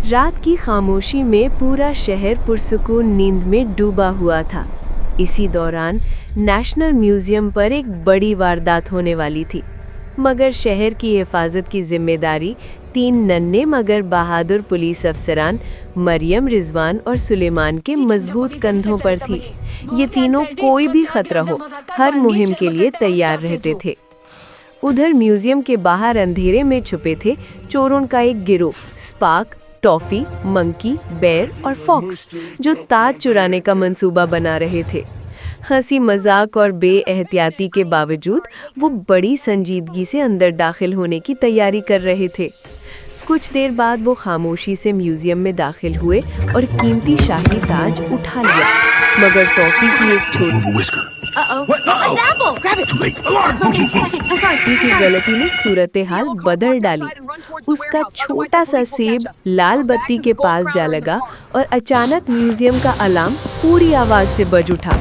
रात की खामोशी में पूरा शहर पुरसुकून नींद में डूबा हुआ था। इसी दौरान नेशनल म्यूजियम पर एक बड़ी वारदात होने वाली थी, मगर शहर की हिफाजत की जिम्मेदारी 3 नन्हे मगर बहादुर पुलिस अफसरान मरियम, रिजवान और सुलेमान के मजबूत कंधों पर थी। ये तीनों कोई भी खतरा हो, हर मुहिम के लिए तैयार रहते थे। उधर म्यूजियम के बाहर अंधेरे में छुपे थे चोरों का एक गिरोह, स्पार्क, टॉफी, मंकी, बेर और फॉक्स, जो ताज चुराने का मंसूबा बना रहे थे। हंसी मजाक और बेएहतियाती के बावजूद वो बड़ी संजीदगी से अंदर दाखिल होने की तैयारी कर रहे थे। कुछ देर बाद वो खामोशी से म्यूजियम में दाखिल हुए और कीमती शाही ताज उठा लिया, मगर टॉफी की एक छोटी इसी गलती ने सूरत हाल बदल डाली। उसका छोटा सा सेब लाल बत्ती के पास जा लगा और अचानक म्यूजियम का अलार्म पूरी आवाज से बज उठा।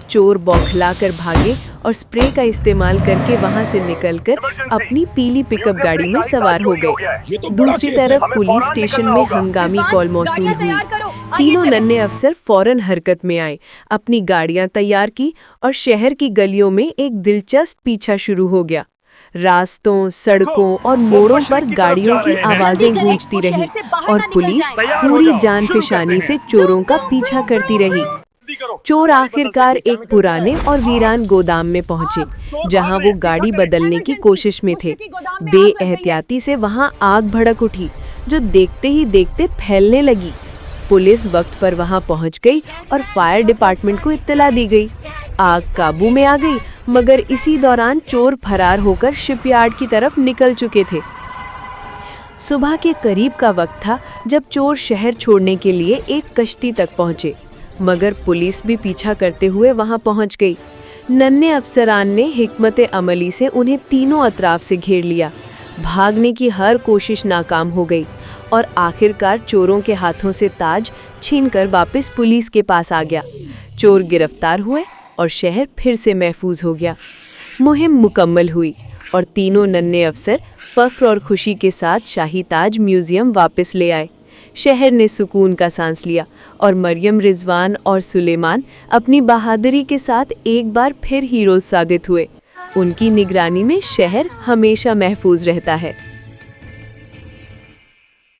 चोर बौखलाकर भागे और स्प्रे का इस्तेमाल करके वहां से निकलकर अपनी पीली पिकअप गाड़ी में सवार हो गए। दूसरी तरफ पुलिस स्टेशन में हंगामी कॉल मौसूल हुई। तीनों नन्हे अफसर फौरन हरकत में आए, अपनी गाड़ियां तैयार की और शहर की गलियों में एक दिलचस्प पीछा शुरू हो गया। रास्तों, सड़कों और मोड़ों पर गाड़ियों की आवाजें गूंजती रही और पुलिस पूरी जान-फिशानी से चोरों का पीछा करती रही। चोर आखिरकार एक पुराने और वीरान गोदाम में पहुंचे, जहां वो गाड़ी बदलने की कोशिश में थे। बेएहतियाती से वहां आग भड़क उठी, जो देखते ही देखते फैलने लगी। पुलिस वक्त पर वहां पहुंच गई और फायर डिपार्टमेंट को इत्तला दी गई। आग काबू में आ गई, मगर इसी दौरान चोर फरार होकर शिपयार्ड की तरफ निकल चुके थे। सुबह के करीब का वक्त था जब चोर शहर छोड़ने के लिए एक कश्ती तक पहुंचे, मगर पुलिस भी पीछा करते हुए वहां पहुंच गई। नन्हे अफसरान ने हिकमत अमली से उन्हें तीनों अतराफ से घेर लिया। भागने की हर कोशिश नाकाम हो गई और आखिरकार चोरों के हाथों से ताज छीनकर वापस पुलिस के पास आ गया। चोर गिरफ्तार हुए और शहर फिर से महफूज हो गया। मुहिम मुकम्मल हुई और तीनों नन्हे अफसर फख्र और खुशी के साथ शाही ताज म्यूजियम वापस ले आए। शहर ने सुकून का सांस लिया और मरियम, रिजवान और सुलेमान अपनी बहादुरी के साथ एक बार फिर हीरोज साबित हुए। उनकी निगरानी में शहर हमेशा महफूज रहता है।